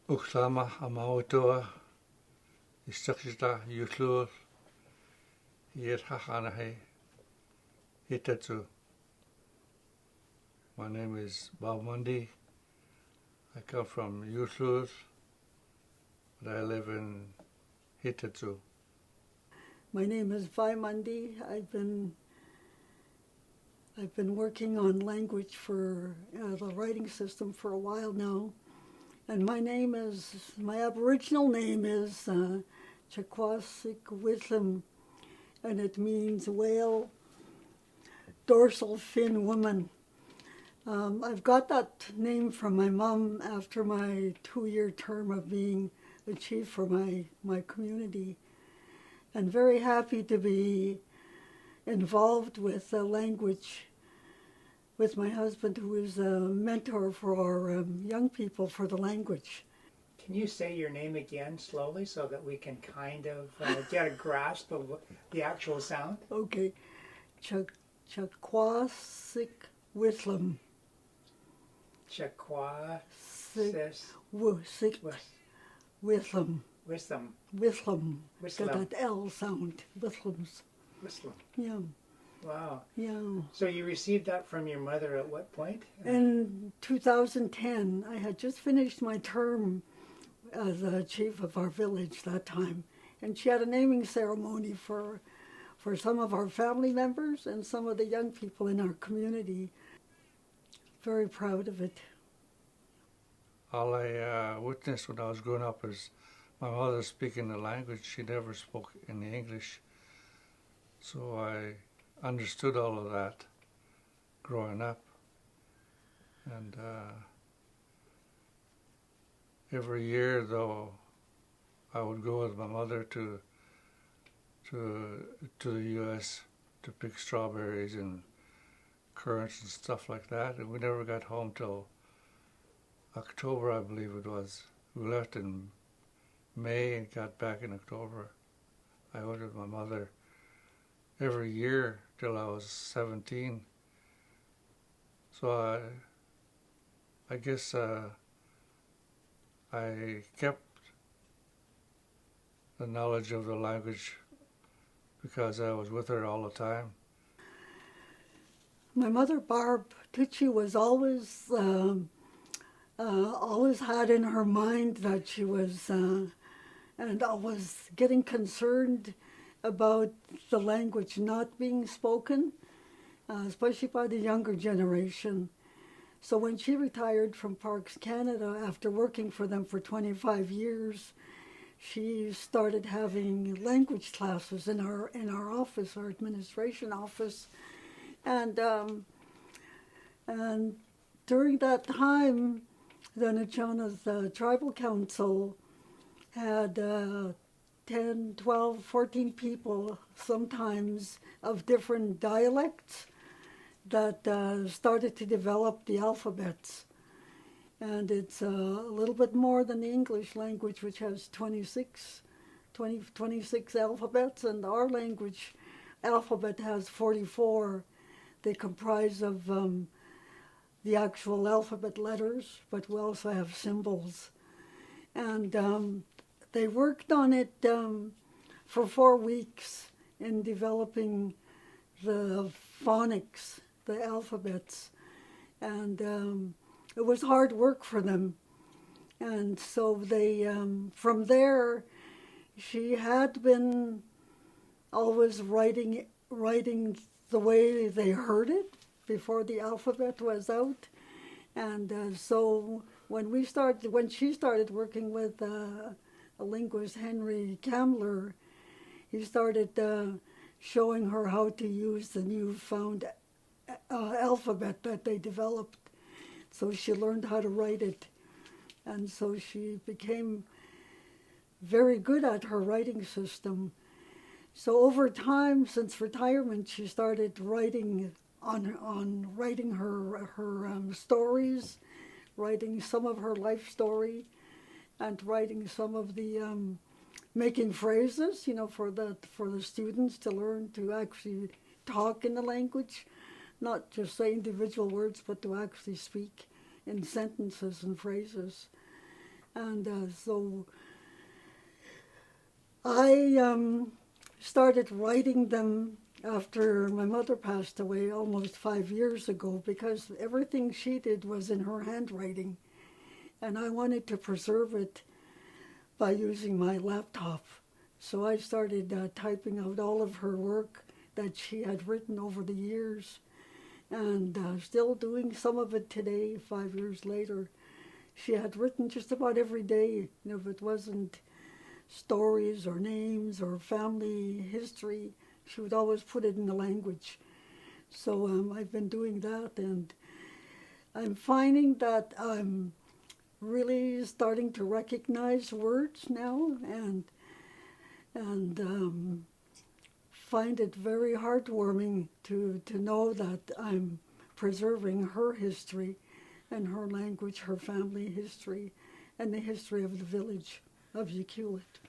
Ucluelet amautoa istakita Ucluelet hier hachanahe hitetsu. My name is Mundy. I come from Ucluelet, but I live in Hitetsu. My name is Mundy. I've been working on language for the writing system for a while now, and my Aboriginal name is Ucluelet, and it means whale, dorsal fin woman. I've got that name from my mom after my 2-year term of being a chief for my community, and very happy to be involved with language with my husband, who is a mentor for our young people for the language. Can you say your name again slowly so that we can kind of get a grasp of the actual sound? Okay. Ucluelet. Wislam. Got that L sound. Wislam. Yeah. Wow. Yeah. So you received that from your mother at what point? In 2010, I had just finished my term as a chief of our village that time, and she had a naming ceremony for some of our family members and some of the young people in our community. Very proud of it. All I witnessed when I was growing up is my mother speaking the language. She never spoke in English, so I understood all of that growing up. And every year, though, I would go with my mother to the U.S. to pick strawberries and currants and stuff like that, and we never got home till October, I believe it was. We left in May and got back in October. I went with my mother every year till I was 17. So I guess I kept the knowledge of the language because I was with her all the time. My mother, Barb Tucci, was always had in her mind that she was, and always getting concerned about the language not being spoken, especially by the younger generation. So when she retired from Parks Canada after working for them for 25 years, she started having language classes in our office, our administration office, and during that time, the Nachona's Tribal Council had 10, 12, 14 people, sometimes of different dialects, that started to develop the alphabets. And it's a little bit more than the English language, which has 26 alphabets, and our language alphabet has 44. They comprise of the actual alphabet letters, but we also have symbols. And they worked on it for 4 weeks in developing the phonics, the alphabets. And it was hard work for them. And so they, from there, she had been always writing the way they heard it before the alphabet was out. And so when she started working with a linguist, Henry Kamler, he started showing her how to use the newfound alphabet that they developed. So she learned how to write it. And so she became very good at her writing system. So over time, since retirement, she started writing writing her stories, writing some of her life story, and writing some of the making phrases, for the students to learn to actually talk in the language, not just say individual words, but to actually speak in sentences and phrases. And so I started writing them after my mother passed away almost 5 years ago, because everything she did was in her handwriting. And I wanted to preserve it by using my laptop. So I started typing out all of her work that she had written over the years, and still doing some of it today, 5 years later. She had written just about every day. If it wasn't stories or names or family history, she would always put it in the language. So I've been doing that, and I'm finding that I'm really starting to recognize words now, and find it very heartwarming to know that I'm preserving her history and her language, her family history, and the history of the village of Ucluelet.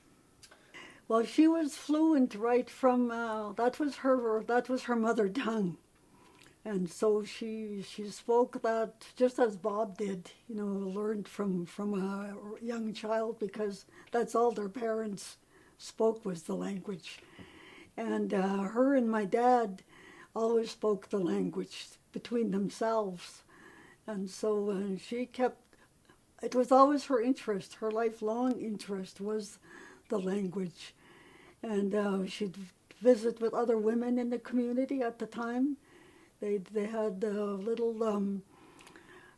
Well, she was fluent right from that was her mother tongue, and so she spoke that just as Bob did. Learned from a young child, because that's all their parents spoke was the language. And her and my dad always spoke the language between themselves. And so she kept, it was always her interest, her lifelong interest was the language. And she'd visit with other women in the community at the time. They had little,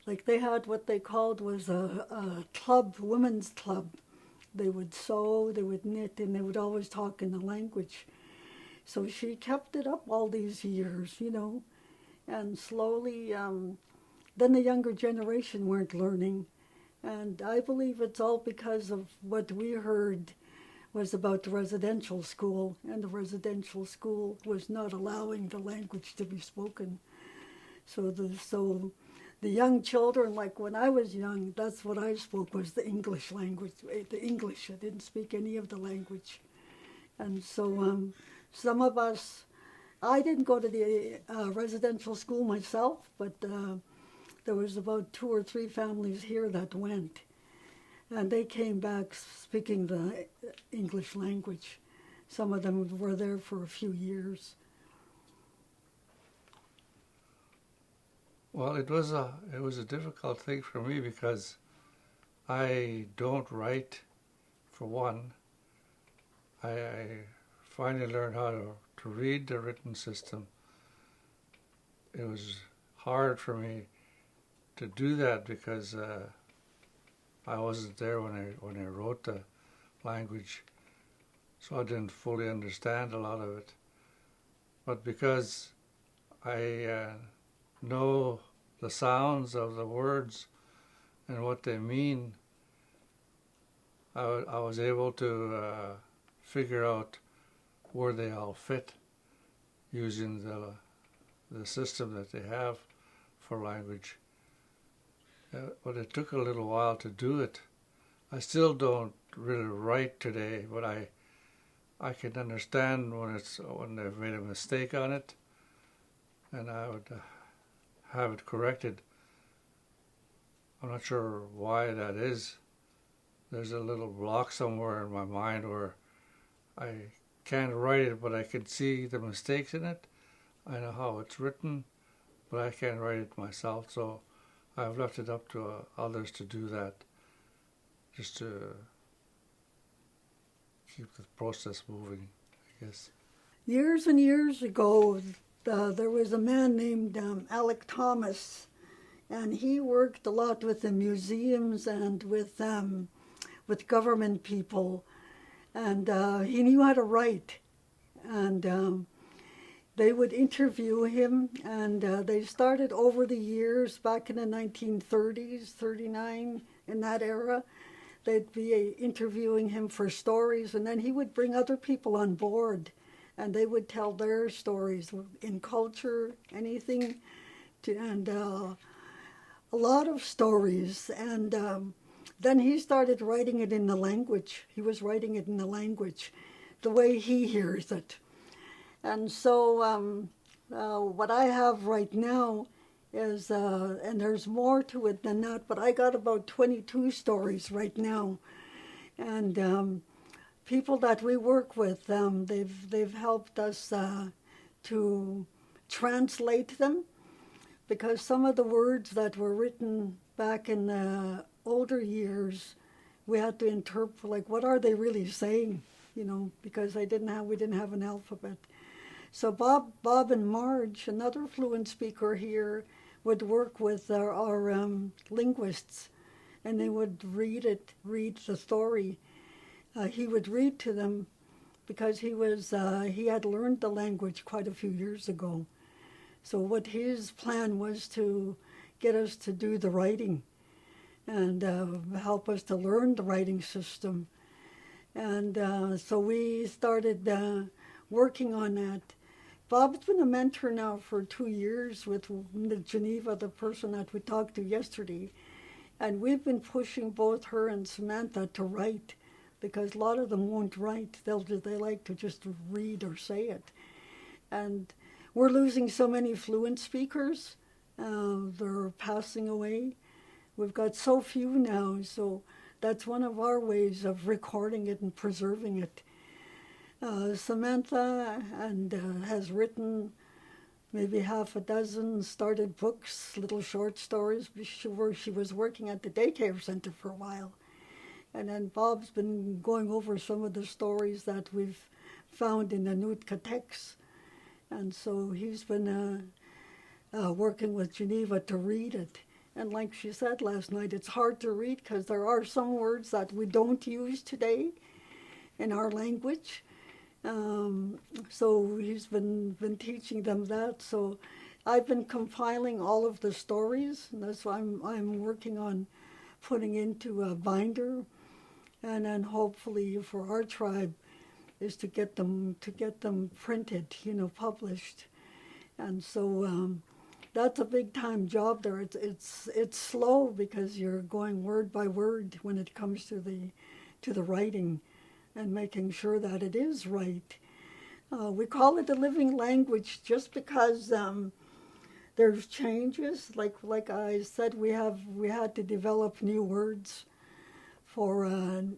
like they had what they called was a club, women's club. They would sew, they would knit, and they would always talk in the language. So she kept it up all these years, and slowly, then the younger generation weren't learning. And I believe it's all because of what we heard was about the residential school, and the residential school was not allowing the language to be spoken. So the young children, like when I was young, that's what I spoke was the English language, the English. I didn't speak any of the language. And so some of us, I didn't go to the residential school myself, but there was about 2 or 3 families here that went. And they came back speaking the English language. Some of them were there for a few years. Well, it was a difficult thing for me, because I don't write, for one. I finally learned how to read the written system. It was hard for me to do that, because I wasn't there when I wrote the language, so I didn't fully understand a lot of it. But because I know the sounds of the words and what they mean, I was able to figure out where they all fit using the system that they have for language. But it took a little while to do it. I still don't really write today, but I can understand when they've made a mistake on it, and I would have it corrected. I'm not sure why that is. There's a little block somewhere in my mind where I can't write it, but I can see the mistakes in it. I know how it's written, but I can't write it myself, so I've left it up to others to do that, just to keep the process moving, I guess. Years and years ago, there was a man named Alec Thomas, and he worked a lot with the museums and with government people, and he knew how to write, and they would interview him, and they started over the years, back in the 1930s, 39, in that era. They'd be interviewing him for stories, and then he would bring other people on board, and they would tell their stories in culture, anything, and a lot of stories. And then he started writing it in the language. He was writing it in the language, the way he hears it. And so what I have right now is, and there's more to it than that, but I got about 22 stories right now. And people that we work with, they've helped us to translate them, because some of the words that were written back in the older years, we had to interpret, like, what are they really saying, because we didn't have an alphabet. So Bob and Marge, another fluent speaker here, would work with our linguists, and they would read the story. He would read to them, because he had learned the language quite a few years ago. So what his plan was to get us to do the writing and help us to learn the writing system. And so we started working on that. Bob's been a mentor now for 2 years with Geneva, the person that we talked to yesterday. And we've been pushing both her and Samantha to write, because a lot of them won't write. They like to just read or say it. And we're losing so many fluent speakers. They're passing away. We've got so few now, so that's one of our ways of recording it and preserving it. Samantha has written maybe half a dozen, started books, little short stories. She was working at the daycare center for a while. And then Bob's been going over some of the stories that we've found in the Nootka text. And so he's been working with Geneva to read it. And like she said last night, it's hard to read because there are some words that we don't use today in our language. So he's been teaching them that. So I've been compiling all of the stories, and that's why I'm working on putting into a binder, and then hopefully for our tribe is to get them printed, published. And so that's a big time job there. It's slow because you're going word by word when it comes to the writing and making sure that it is right. We call it a living language just because there's changes. Like I said, we had to develop new words for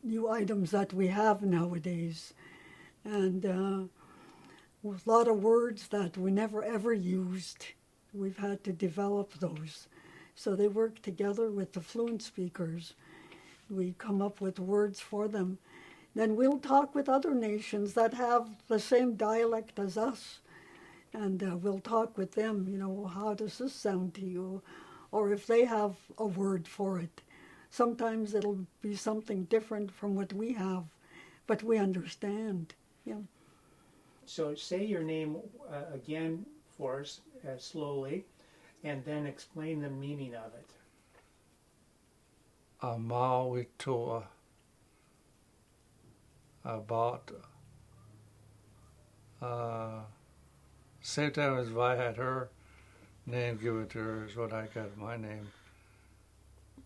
new items that we have nowadays. And a lot of words that we never ever used, we've had to develop those. So they work together with the fluent speakers. We come up with words for them. Then we'll talk with other nations that have the same dialect as us. And we'll talk with them, how does this sound to you? Or if they have a word for it. Sometimes it'll be something different from what we have, but we understand. Yeah. So say your name again for us slowly, and then explain the meaning of it. Amawitoa. About same time as Vi had her name given to her is when I got my name.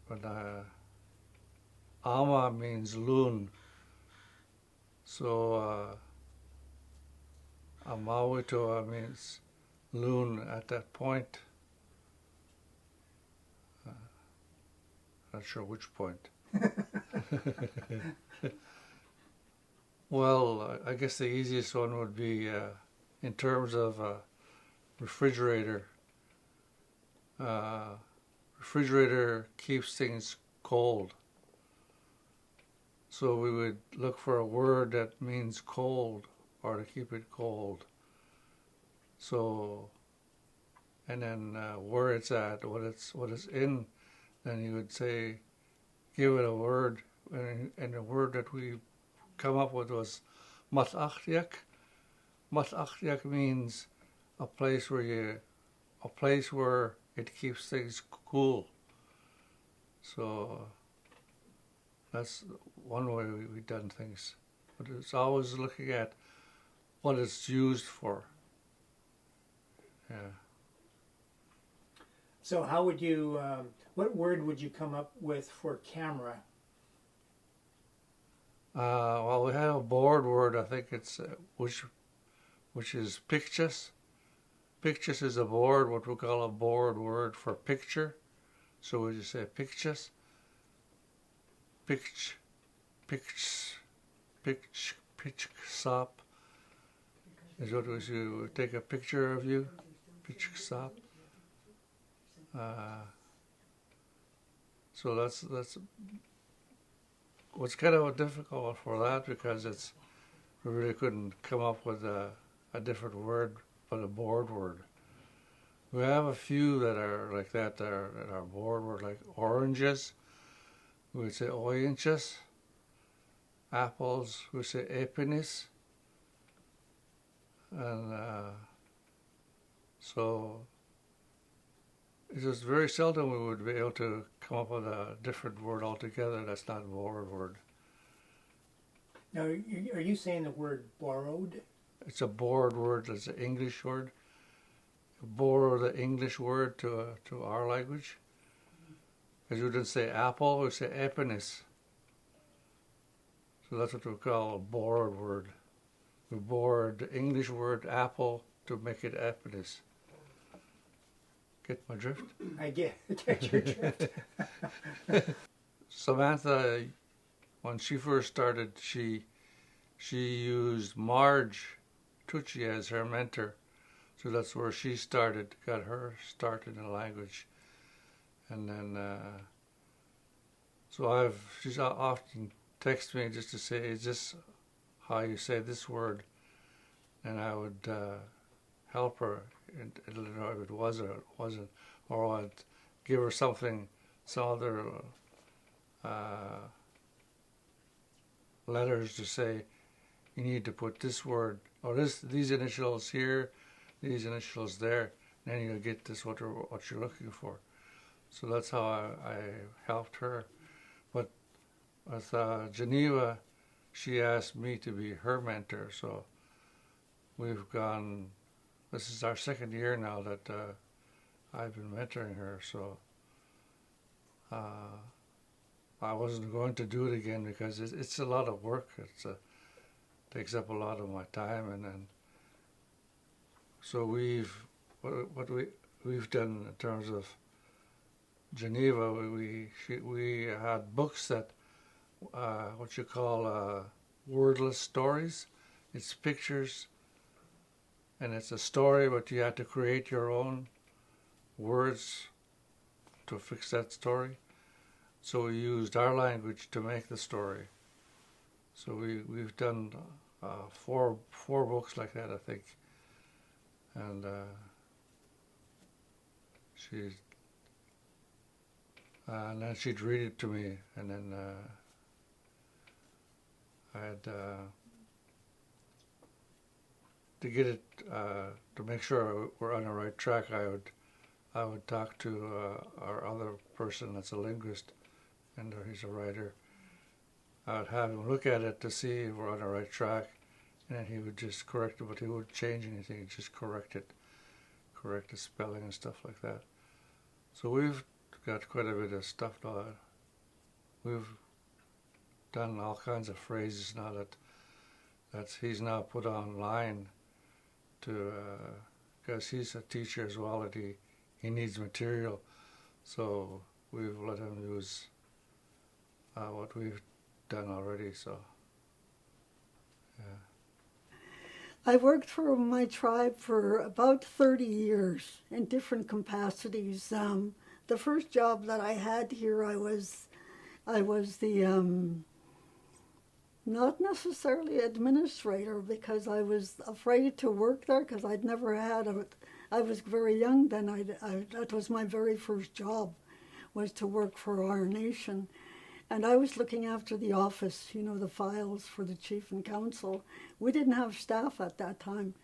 But Ama means loon. So Amawitoa means loon at that point. Not sure which point. Well, I guess the easiest one would be in terms of refrigerator. Refrigerator keeps things cold. So we would look for a word that means cold or to keep it cold. So, and then where it's at, what it's in, then you would say, give it a word, and the word that we come up with was matachtiak. Matachtiak means a place where it keeps things cool. So that's one way we've done things. But it's always looking at what it's used for. Yeah. So how would you, what word would you come up with for camera? Well, we have a board word. I think it's which is pictures. Pictures is a board, what we call a board word for picture. So we just say pictures. Pitch, sop is what we do. Take a picture of you, pitch sop. So that's what's kind of difficult for that, because we really couldn't come up with a different word but a board word. We have a few that are like that are board word, like oranges. We would say oranges. Apples, we say epinis. And so it was very seldom we would be able to come up with a different word altogether that's not a board word. Now, are you saying the word borrowed? It's a board word, it's an English word. Borrow the English word to our language. Because we didn't say apple, we say epinis. So that's what we call a borrowed word. We borrowed the English word apple to make it epinis. Get my drift? I get your drift. Samantha, when she first started, she used Marge Tucci as her mentor. So that's where she started, got her start in the language. And then, she's often text me just to say, is this how you say this word? And I would help her, if it was or it wasn't, or I'd give her some other letters to say, you need to put this word, or these initials here, these initials there, and then you'll get this what you're looking for. So that's how I helped her. But with Geneva, she asked me to be her mentor. So we've gone, this is our second year now that I've been mentoring her. So I wasn't going to do it again because it's a lot of work. It takes up a lot of my time. And then, so what we've done in terms of Geneva, we had books that what you call wordless stories. It's pictures, and it's a story, but you had to create your own words to fix that story. So we used our language to make the story. So we've done four books like that, I think, and and then she'd read it to me, and then I had to get it to make sure we're on the right track. I would talk to our other person that's a linguist, and he's a writer. I would have him look at it to see if we're on the right track, and then he would just correct it, but he wouldn't change anything. He'd just correct the spelling and stuff like that. So we've got quite a bit of stuff now. We've done all kinds of phrases now that he's now put online to because he's a teacher as well, and he needs material. So we've let him use what we've done already. So yeah. I worked for my tribe for about 30 years in different capacities. The first job that I had here, I was the not necessarily administrator, because I was afraid to work there because I'd never had I was very young then. That was my very first job, was to work for our nation. And I was looking after the office, the files for the chief and council. We didn't have staff at that time,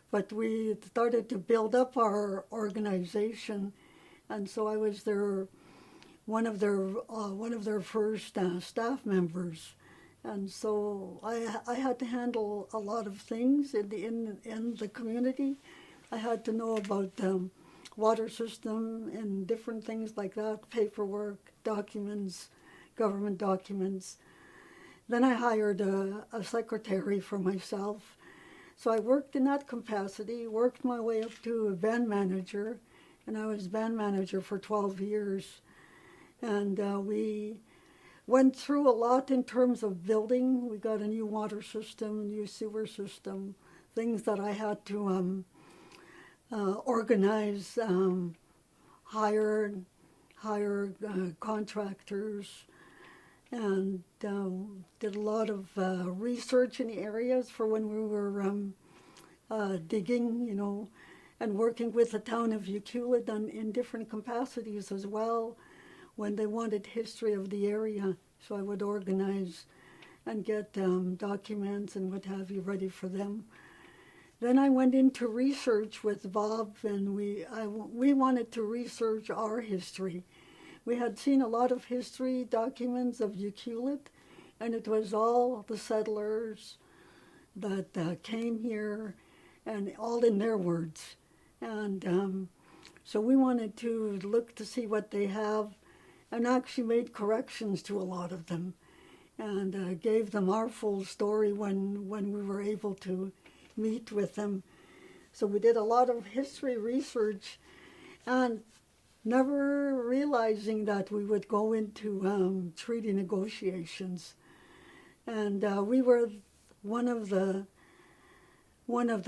but we started to build up our organization, and so I was one of their first staff members, and so I had to handle a lot of things in the community. I had to know about water system and different things like that, paperwork, documents, government documents. Then I hired a secretary for myself, So I worked in that capacity, worked my way up to a band manager, and I was band manager for 12 years. And we went through a lot in terms of building. We got a new water system, new sewer system, things that I had to organize, hire contractors, and did a lot of research in the areas for when we were digging, and working with the town of Ucluelet in different capacities as well when they wanted history of the area. So I would organize and get documents and what have you ready for them. Then I went into research with Bob, and we wanted to research our history. We had seen a lot of history documents of Ucluelet, and it was all the settlers that came here, and all in their words. And so we wanted to look to see what they have, and actually made corrections to a lot of them, and gave them our full story when we were able to meet with them. So we did a lot of history research, and never realizing that we would go into treaty negotiations. And we were one of the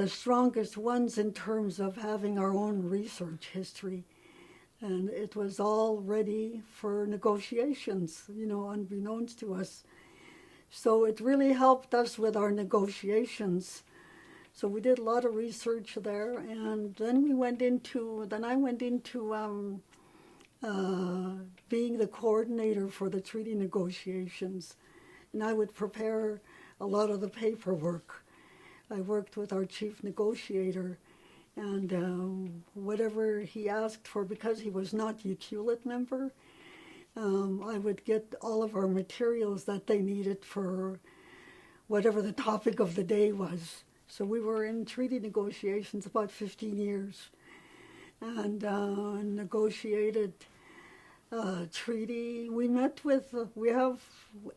strongest ones in terms of having our own research history. And it was all ready for negotiations, unbeknownst to us. So it really helped us with our negotiations. So we did a lot of research there, and then I went into being the coordinator for the treaty negotiations, and I would prepare a lot of the paperwork. I worked with our chief negotiator, and whatever he asked for, because he was not Ucluelet member, I would get all of our materials that they needed for whatever the topic of the day was. So we were in treaty negotiations about 15 years, and negotiated treaty. We met with,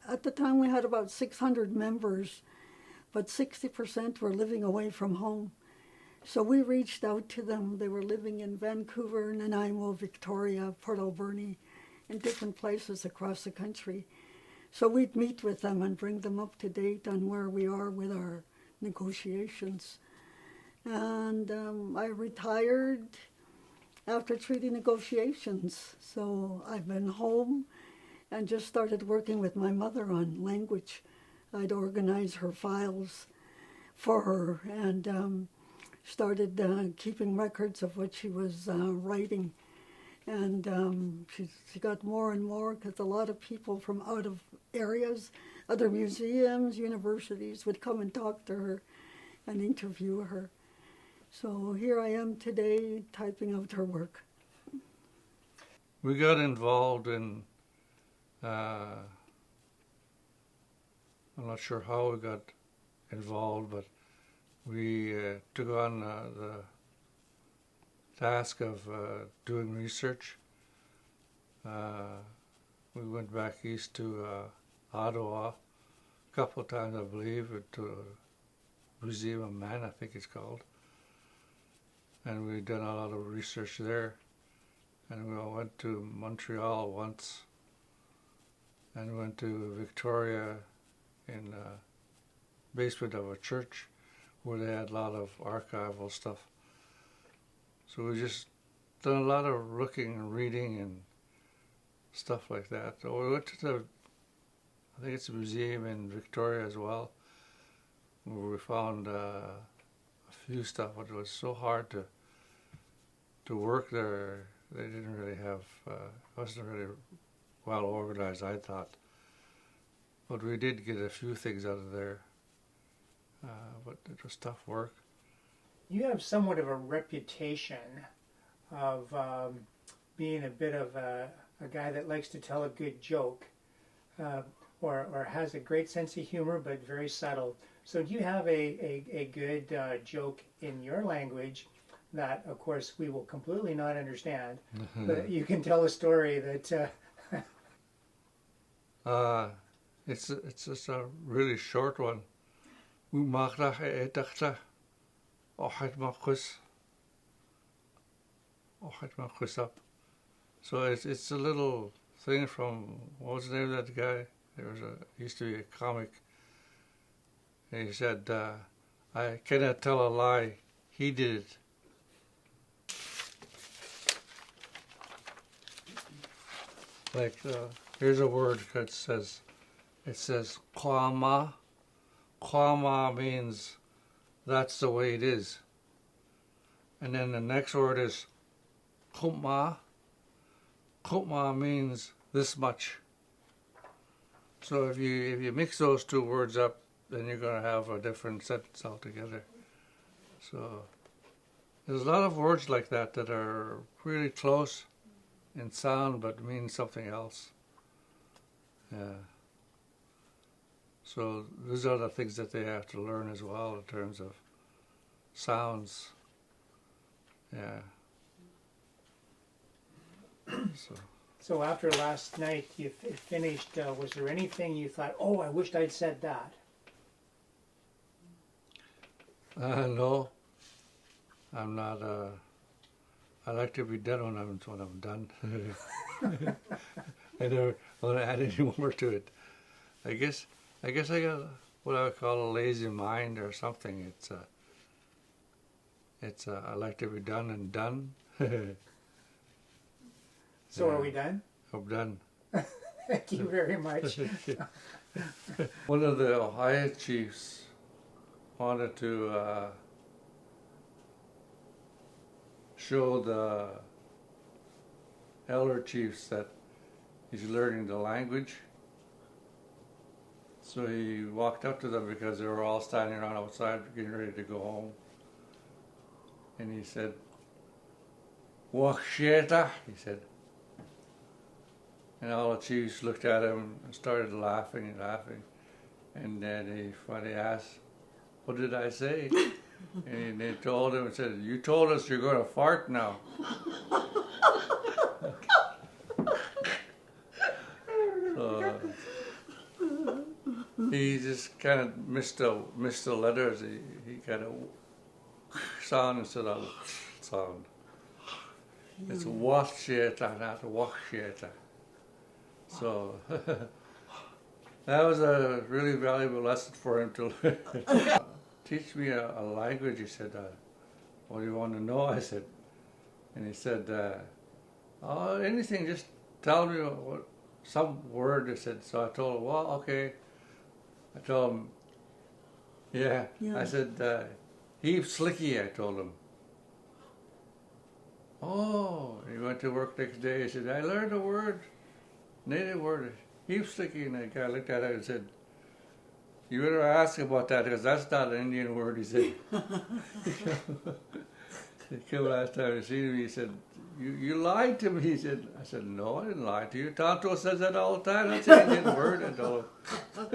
at the time we had about 600 members, but 60% were living away from home. So we reached out to them. They were living in Vancouver, Nanaimo, Victoria, Port Alberni, in different places across the country. So we'd meet with them and bring them up to date on where we are with our negotiations. And I retired after treaty negotiations. So I've been home and just started working with my mother on language. I'd organize her files for her, and started keeping records of what she was writing. And she got more and more, because a lot of people from out of areas, other museums, universities would come and talk to her and interview her. So here I am today typing out her work. We got involved in, I'm not sure how we got involved, but we took on the task of doing research. We went back east to Ottawa a couple of times, I believe, to a Museum of Man, I think it's called. And we done a lot of research there. And we all went to Montreal once, and went to Victoria in the basement of a church where they had a lot of archival stuff. So we just done a lot of looking and reading and stuff like that. So we went to I think it's a museum in Victoria as well, where we found a few stuff, but it was so hard to work there. They didn't really have, wasn't really well organized, I thought. But we did get a few things out of there, but it was tough work. You have somewhat of a reputation of being a bit of a guy that likes to tell a good joke, or has a great sense of humor, but very subtle. So do you have a good joke in your language that, of course, we will completely not understand, but you can tell a story that... It's just a really short one. Ochit Makus. Ochit Makus up. So it's a little thing from, what was the name of that guy? Used to be a comic. And he said, I cannot tell a lie. He did it. Like, here's a word that says, kwama. Kwama means that's the way it is. And then the next word is kumma. Kumma means this much. So if you mix those two words up, then you're going to have a different sentence altogether. So there's a lot of words like that that are really close in sound but mean something else. Yeah. So those are the things that they have to learn as well in terms of sounds. Yeah. So after last night, you finished, was there anything you thought, oh, I wished I'd said that? No. I'm not, I like to be done when I'm done. I never want to add any more to it. I guess I got what I would call a lazy mind or something. It's I like to be done and done. So are we done? I'm done. Thank you very much. One of the Ohio chiefs wanted to show the elder chiefs that he's learning the language. So he walked up to them because they were all standing around outside getting ready to go home. And he said, "Waksheta," he said. And all the chiefs looked at him and started laughing and laughing. And then he finally asked, "What did I say?" And they told him and said, "You told us you're going to fart now." So he just kind of missed the letters. He kind of sound instead of sound. It's waksheta, not waksheta. So that was a really valuable lesson for him to learn. Teach me a language, he said. What do you want to know? I said. And he said, oh, anything, just tell me some word, he said. So I told him, well, okay. I told him, yeah. I said, heap slicky, I told him. Oh, he went to work next day. He said, I learned a word. Native word, heap sticky, and the guy looked at it and said, "You better ask about that because that's not an Indian word," he said. He came last time to see me, he said, you lied to me, he said. I said, "No, I didn't lie to you. Tonto says that all the time. That's an Indian word," I told him.